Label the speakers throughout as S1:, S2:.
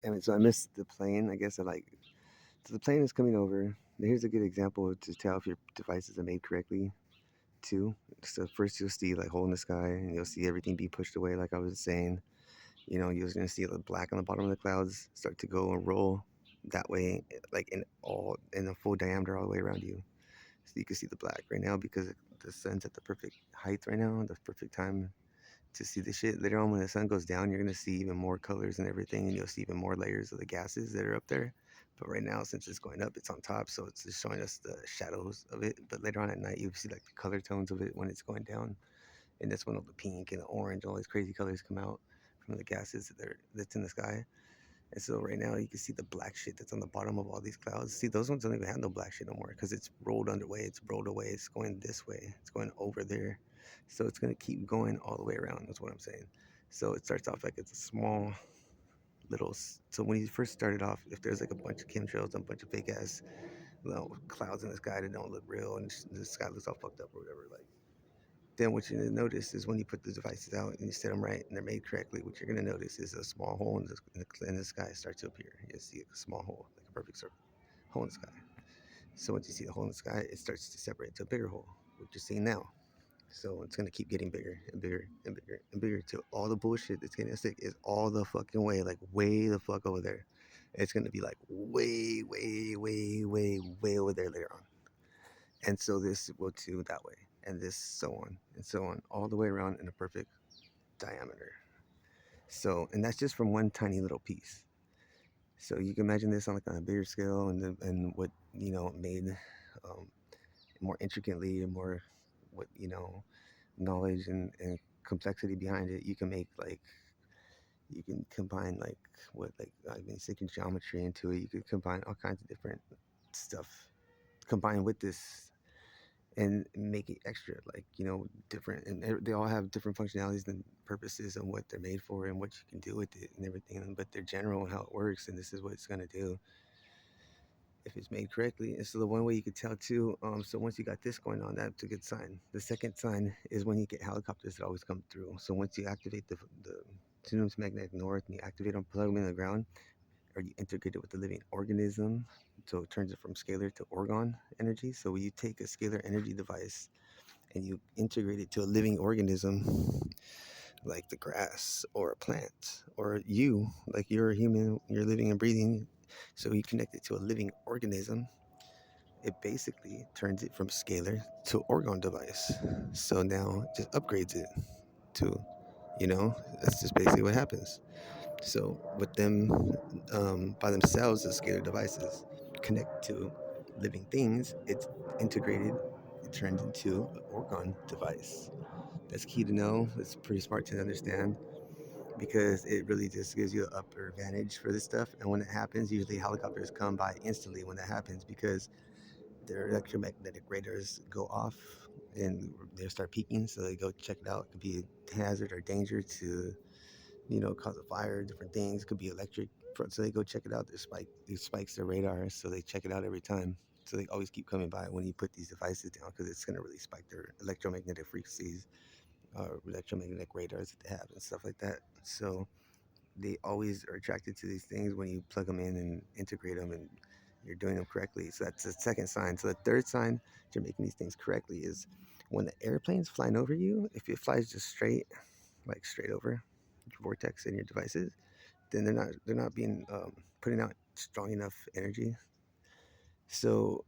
S1: And so I missed the plane. I guess so the plane is coming over. Here's a good example to tell if your devices are made correctly too. So first you'll see like hole in the sky, and you'll see everything be pushed away, like I was saying. You're gonna see the black on the bottom of the clouds start to go and roll that way, like in a full diameter all the way around you. So you can see the black right now because the sun's at the perfect height right now, the perfect time to see the shit. Later on, when the sun goes down, you're gonna see even more colors and everything, and you'll see even more layers of the gases that are up there. But right now, since it's going up, it's on top, so it's just showing us the shadows of it. But later on at night, you see like the color tones of it when it's going down, and that's when all the pink and the orange, all these crazy colors come out from the gases that's in the sky. And so right now you can see the black shit that's on the bottom of all these clouds. See, those ones don't even have no black shit no more because it's rolled underway. It's rolled away. It's going this way. It's going over there. So it's gonna keep going all the way around. That's what I'm saying. So it starts off like it's a small little. So when you first started off, if there's like a bunch of chemtrails and a bunch of fake ass clouds in the sky that don't look real and the sky looks all fucked up or whatever, like then what you're gonna notice is when you put the devices out and you set them right and they're made correctly, what you're gonna notice is a small hole in the sky starts to appear. You'll see a small hole, like a perfect circle, hole in the sky. So once you see the hole in the sky, it starts to separate to a bigger hole, what you're seeing now. So it's gonna keep getting bigger and bigger and bigger and bigger till all the bullshit that's getting sick is all the fucking way, like way the fuck over there. It's gonna be like way, way, way, way, way over there later on. And so this will too that way, and this so on, all the way around in a perfect diameter. So, and that's just from one tiny little piece. So you can imagine this on like on a bigger scale, and what made um, more intricately and more what knowledge and complexity behind it. You can make like you can combine like what like I mean sacred geometry into it. You could combine all kinds of different stuff combined with this and make it extra like different, and they all have different functionalities and purposes and what they're made for and what you can do with it and everything, but they're general and how it works, and this is what it's going to do if it's made correctly. And so the one way you could tell too, so once you got this going on, that's a good sign. The second sign is when you get helicopters that always come through. So once you activate the tunes magnetic north and you activate them, plug them in the ground, or you integrate it with the living organism, so it turns it from scalar to orgon energy. So when you take a scalar energy device and you integrate it to a living organism like the grass or a plant or you, like you're a human, you're living and breathing, so you connect it to a living organism, it basically turns it from scalar to orgon device. So now it just upgrades it to, that's just basically what happens. So with them by themselves as scalar devices connect to living things, it's integrated, it turns into an orgon device. That's key to know. It's pretty smart to understand because it really just gives you an upper advantage for this stuff. And when it happens, usually helicopters come by instantly when that happens because their electromagnetic radars go off and they start peaking. So they go check it out. It could be a hazard or danger to, cause a fire, different things. It could be electric. So they go check it out. It spikes their radar. So they check it out every time. So they always keep coming by when you put these devices down because it's going to really spike their electromagnetic frequencies electromagnetic radars that they have and stuff like that. So they always are attracted to these things when you plug them in and integrate them and you're doing them correctly. So that's the second sign. So the third sign that you're making these things correctly is when the airplane's flying over you, if it flies just straight, like straight over your vortex and your devices, then they're not being putting out strong enough energy. So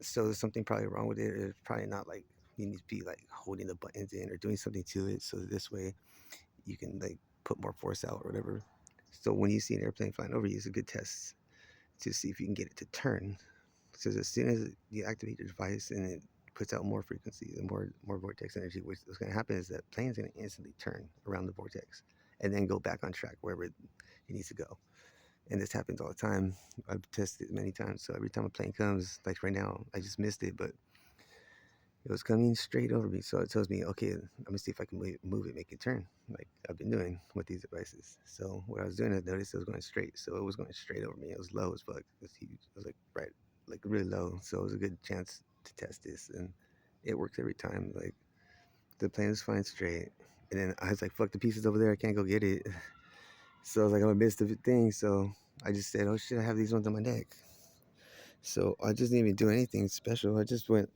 S1: so there's something probably wrong with it. It's probably not like you need to be like holding the buttons in or doing something to it. So this way you can like put more force out or whatever. So when you see an airplane flying over you, it's a good test to see if you can get it to turn. Because as soon as you activate your device and it puts out more frequency and more vortex energy, what's going to happen is that plane's going to instantly turn around the vortex and then go back on track wherever it needs to go. And this happens all the time. I've tested it many times. So every time a plane comes, like right now, I just missed it, but it was coming straight over me. So it tells me, okay, I'm gonna see if I can move it, make it turn, like I've been doing with these devices. So what I was doing, I noticed it was going straight. So it was going straight over me. It was low as fuck. It was huge. It was like right, like really low. So it was a good chance to test this, and it works every time. Like the plane was flying straight, and then I was like, fuck the pieces over there. I can't go get it. So I was like, I'm amidst of the thing. So I just said, oh shit, I have these ones on my neck. So I just didn't even do anything special. I just went,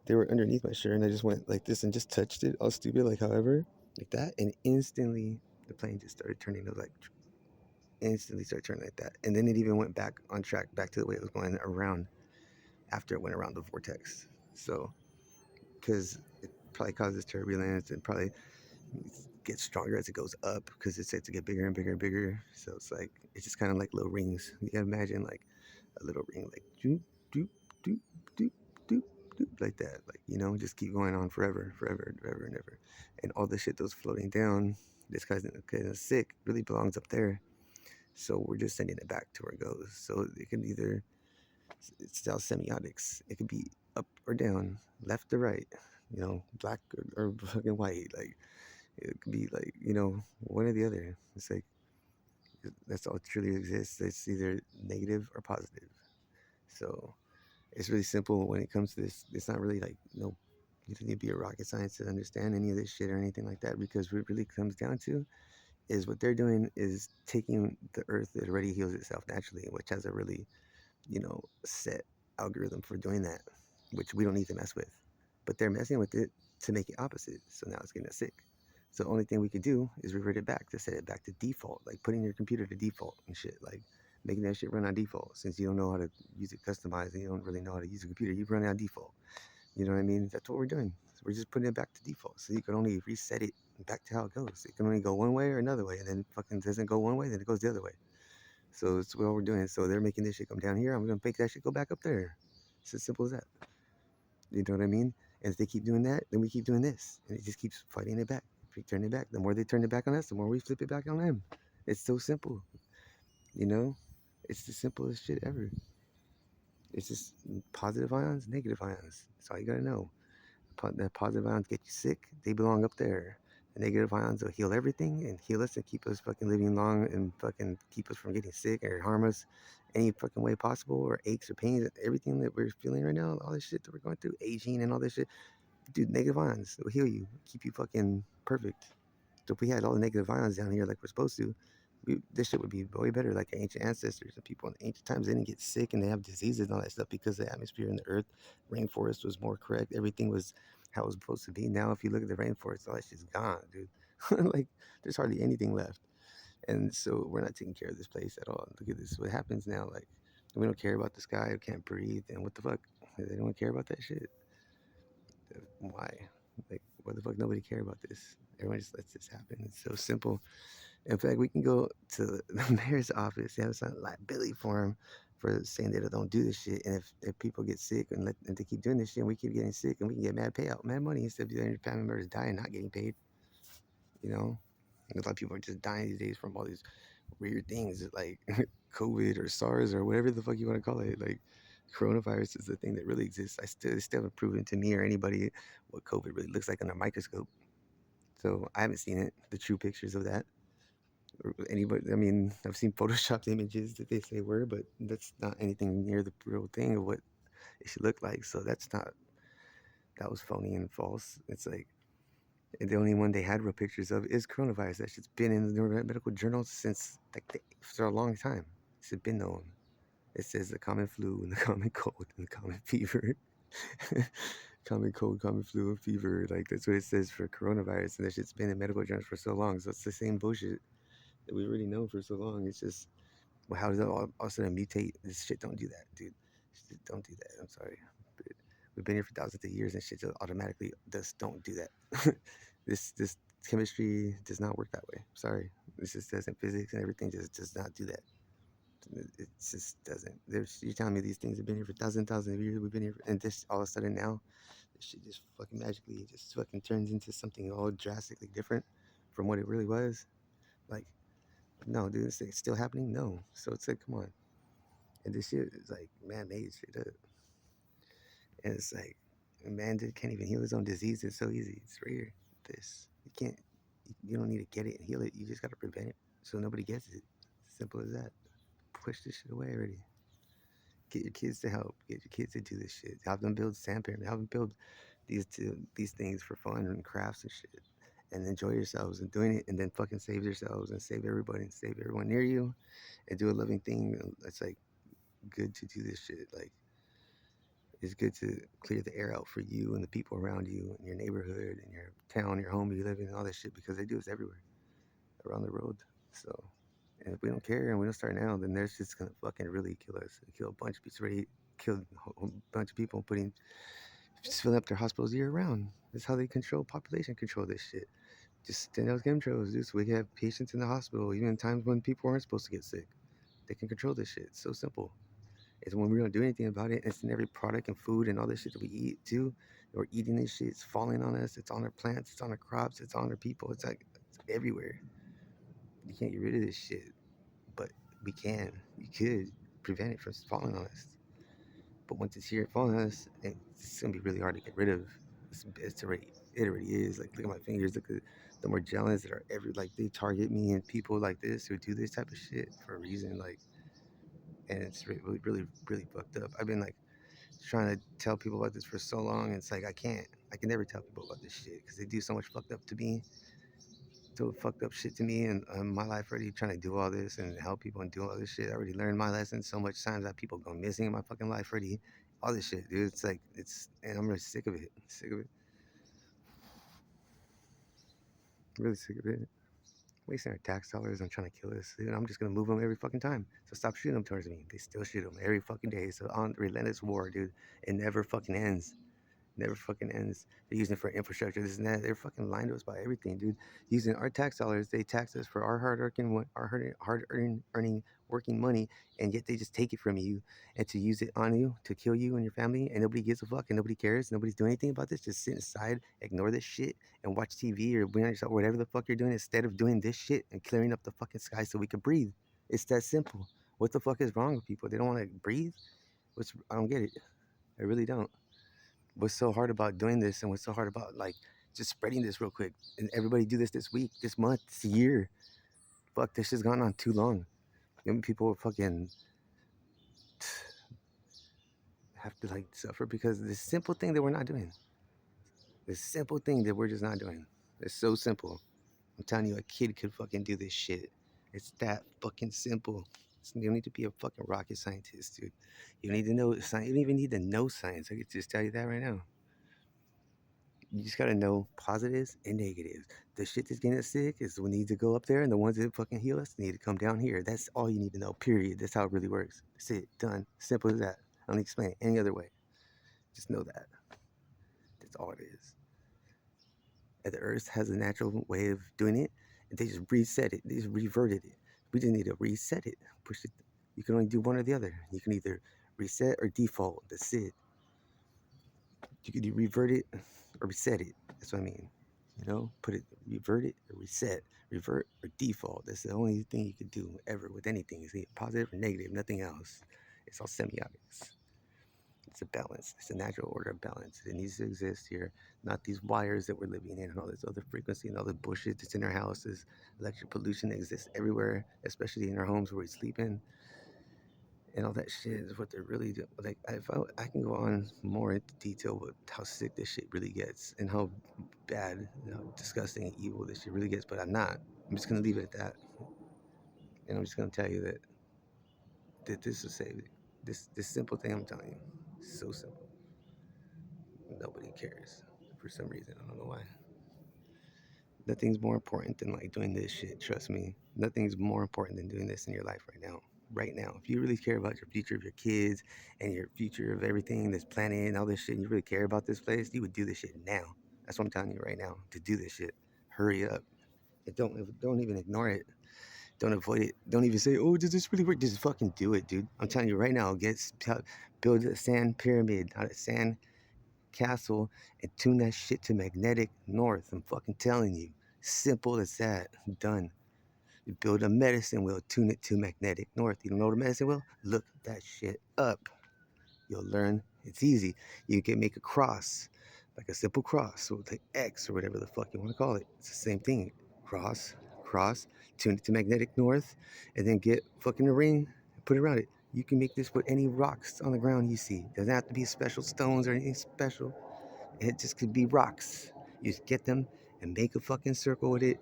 S1: they were underneath my shirt, and I just went like this and just touched it all stupid, like however, like that. And instantly the plane just started turning to like, instantly started turning like that. And then it even went back on track, back to the way it was going around after it went around the vortex. So, because it probably causes turbulence and probably gets stronger as it goes up because it's set to get bigger and bigger and bigger. So it's like it's just kind of like little rings. You can imagine like a little ring, like doop doop doop doop doop doop, like that. Like just keep going on forever, forever, forever and ever. And all the shit that's floating down, this guy's kind of sick, really belongs up there. So we're just sending it back to where it goes. So it can either it's all semiotics. It could be up or down, left or right. Black or fucking white. Like it could be like, one or the other. It's like that's all truly exists. It's either negative or positive. So it's really simple when it comes to this. It's not really like, you don't need to be a rocket scientist to understand any of this shit or anything like that, because what it really comes down to is what they're doing is taking the earth that already heals itself naturally, which has a really, set algorithm for doing that, which we don't need to mess with. But they're messing with it to make it opposite. So now it's getting us sick. So the only thing we could do is revert it back to set it back to default, like putting your computer to default and shit, like making that shit run on default. Since you don't know how to use it customized and you don't really know how to use a computer, you run it on default. You know what I mean? That's what we're doing. So we're just putting it back to default. So you can only reset it back to how it goes. It can only go one way or another way, and then fucking doesn't go one way, then it goes the other way. So it's what we're doing. So they're making this shit come down here. I'm gonna make that shit go back up there. It's as simple as that. You know what I mean? And if they keep doing that, then we keep doing this, and it just keeps fighting it back. We turn it back. The more they turn it back on us, the more we flip it back on them. It's so simple. You know, it's the simplest shit ever. It's just positive ions, negative ions. That's all you gotta know. The positive ions get you sick. They belong up there. The negative ions will heal everything and heal us and keep us fucking living long and fucking keep us from getting sick or harm us any fucking way possible, or aches or pains, everything that we're feeling right now, all this shit that we're going through, aging and all this shit. Dude, negative ions will heal you, keep you fucking perfect. So if we had all the negative ions down here like we're supposed to, this shit would be way better. Like ancient ancestors and people in ancient times, they didn't get sick and they have diseases and all that stuff because the atmosphere and the earth, rainforest was more correct. Everything was how it was supposed to be. Now, if you look at the rainforest, all that shit's gone, dude. Like, there's hardly anything left. And so we're not taking care of this place at all. Look at this. What happens now? Like, we don't care about the sky. We can't breathe. And what the fuck? They don't care about that shit. Why? Like, what the fuck? Nobody care about this. Everyone just lets this happen. It's so simple. In fact, we can go to the mayor's office. They have some liability for him for saying that they don't do this shit. And if people get sick and they keep doing this shit, and we keep getting sick, and we can get mad payout, mad money instead of letting family members die and not getting paid. You know, and a lot of people are just dying these days from all these weird things like COVID or SARS or whatever the fuck you want to call it. Like coronavirus is the thing that really exists. They still haven't proven to me or anybody what COVID really looks like under a microscope. So I haven't seen it, the true pictures of that. Or anybody, I mean, I've seen photoshopped images that they say were, but that's not anything near the real thing of what it should look like. So that was phony and false. It's like, and the only one they had real pictures of is coronavirus. That shit's been in the medical journals since for a long time. It's been known. It says the common flu and the common cold and the common fever. Common cold, common flu, and fever. Like that's what it says for coronavirus, and that shit's been in medical journals for so long. So it's the same bullshit that we already know for so long. It's just, well, how does it all of a sudden mutate? This shit don't do that, dude. Shit don't do that. I'm sorry. But we've been here for thousands of years, and shit just automatically just don't do that. This chemistry does not work that way. Sorry. This just doesn't. Physics and everything just does not do that. It just doesn't. You're telling me these things have been here for thousands of years. We've been here, and this all of a sudden now, this shit just fucking magically just fucking turns into something all drastically different from what it really was. Like, no, dude, it's still happening. No, so it's like, come on. And this shit is like man-made shit up. And it's like, man can't even heal his own disease. It's so easy. It's rare. This you can't. You don't need to get it and heal it. You just gotta prevent it so nobody gets it. Simple as that. Push this shit away already. Get your kids to help. Get your kids to do this shit. Have them build sand pyramids. Have them build these things for fun and crafts and shit. and enjoy yourselves and doing it, and then fucking save yourselves and save everybody and save everyone near you and do a loving thing. It's like good to do this shit. Like it's good to clear the air out for you and the people around you and your neighborhood and your town, your home you live in, and all that shit because they do this everywhere around the road. So, and if we don't care and we don't start now, then they're just gonna fucking really kill us. Kill a bunch of people. Already killed a bunch of people, just filling up their hospitals year round. That's how they control population control this shit. Just send out chemtrails, dude, so we can have patients in the hospital, even in times when people aren't supposed to get sick. They can control this shit. It's so simple. It's when we don't do anything about it. It's in every product and food and all this shit that we eat too. We're eating this shit. It's falling on us. It's on our plants. It's on our crops. It's on our people. It's like it's everywhere. You can't get rid of this shit, but we can. You could prevent it from falling on us. But once it's here falling on us, it's gonna be really hard to get rid of. It already is. Like look at my fingers. Look at the more jealous that are like they target me and people like this who do this type of shit for a reason. Like, and it's really, really, really fucked up. I've been like trying to tell people about this for so long. And it's like I can't. I can never tell people about this shit because they do so much fucked up to me, so fucked up shit to me. And my life already trying to do all this and help people and do all this shit. I already learned my lesson so much times that people go missing in my fucking life already. All this shit, dude. It's like and I'm really sick of it. Sick of it. Really sick of it. Wasting our tax dollars on trying to kill us. Dude, I'm just gonna move them every fucking time. So stop shooting them towards me. They still shoot them every fucking day. So on relentless war, dude. It never fucking ends. Never fucking ends. They're using it for infrastructure, this and that. They're fucking lying to us about everything, dude. Using our tax dollars, they tax us for our hard earning working money, and yet they just take it from you and to use it on you to kill you and your family, and nobody gives a fuck and nobody cares. Nobody's doing anything about this. Just sit inside, ignore this shit, and watch TV or whatever the fuck you're doing instead of doing this shit and clearing up the fucking sky so we can breathe. It's that simple. What the fuck is wrong with people? They don't want to breathe. I don't get it. I really don't. What's so hard about doing this and what's so hard about like just spreading this real quick and everybody do this week, this month, this year? Fuck, this has gone on too long. People fucking have to like suffer because this simple thing that we're not doing, this simple thing that we're just not doing. It's so simple. I'm telling you, a kid could fucking do this shit. It's that fucking simple. You don't need to be a fucking rocket scientist, dude. You don't need to know science. You don't even need to know science. I can just tell you that right now. You just gotta know positives and negatives. The shit that's getting us sick is we need to go up there, and the ones that fucking heal us need to come down here. That's all you need to know. Period. That's how it really works. That's it. Done. Simple as that. I don't explain it any other way. Just know that. That's all it is. And the Earth has a natural way of doing it, and they just reset it. They just reverted it. We just need to reset it. Push it. You can only do one or the other. You can either reset or default. That's it. You can revert it or reset it. That's what I mean. Put it, revert it or reset, revert or default. That's the only thing you can do ever with anything. It's either positive or negative, nothing else. It's all semiotics. It's a balance. It's a natural order of balance. It needs to exist here, not these wires that we're living in and all this other frequency and all the bullshit that's in our houses. Electric pollution exists everywhere, especially in our homes where we sleep in. And all that shit is what they're really doing. Like, I can go on more into detail with how sick this shit really gets and how bad, disgusting and evil this shit really gets, but I'm not. I'm just gonna leave it at that, and I'm just gonna tell you that this is saving. This simple thing I'm telling you, so simple. Nobody cares for some reason. I don't know why. Nothing's more important than like doing this shit. Trust me. Nothing's more important than doing this in your life right now. Right now. If you really care about your future of your kids and your future of everything, this planet and all this shit, and you really care about this place, you would do this shit now. That's what I'm telling you right now. To do this shit. Hurry up. And don't even ignore it. Don't avoid it. Don't even say, "Oh, does this really work?" Just fucking do it, dude. I'm telling you right now. Build a sand pyramid, not a sand castle, and tune that shit to magnetic north. I'm fucking telling you. Simple as that. Done. You build a medicine wheel, tune it to magnetic north. You don't know the medicine wheel? Look that shit up. You'll learn. It's easy. You can make a cross, like a simple cross, with like X or whatever the fuck you want to call it. It's the same thing. Cross, cross, tune it to magnetic north, and then get fucking a ring and put it around it. You can make this with any rocks on the ground you see. Doesn't have to be special stones or anything special. It just could be rocks. You just get them and make a fucking circle with it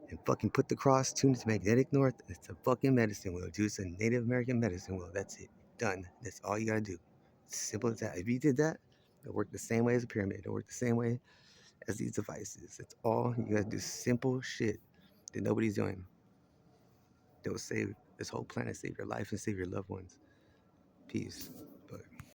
S1: and fucking put the cross, tune it to magnetic north. It's a fucking medicine wheel, dude. It's a Native American medicine wheel. That's it. Done. That's all you gotta do. It's simple as that. If you did that, it'll work the same way as a pyramid. It'll work the same way as these devices. It's all you gotta do. Simple shit that nobody's doing. That will save this whole planet, save your life, and save your loved ones. Peace.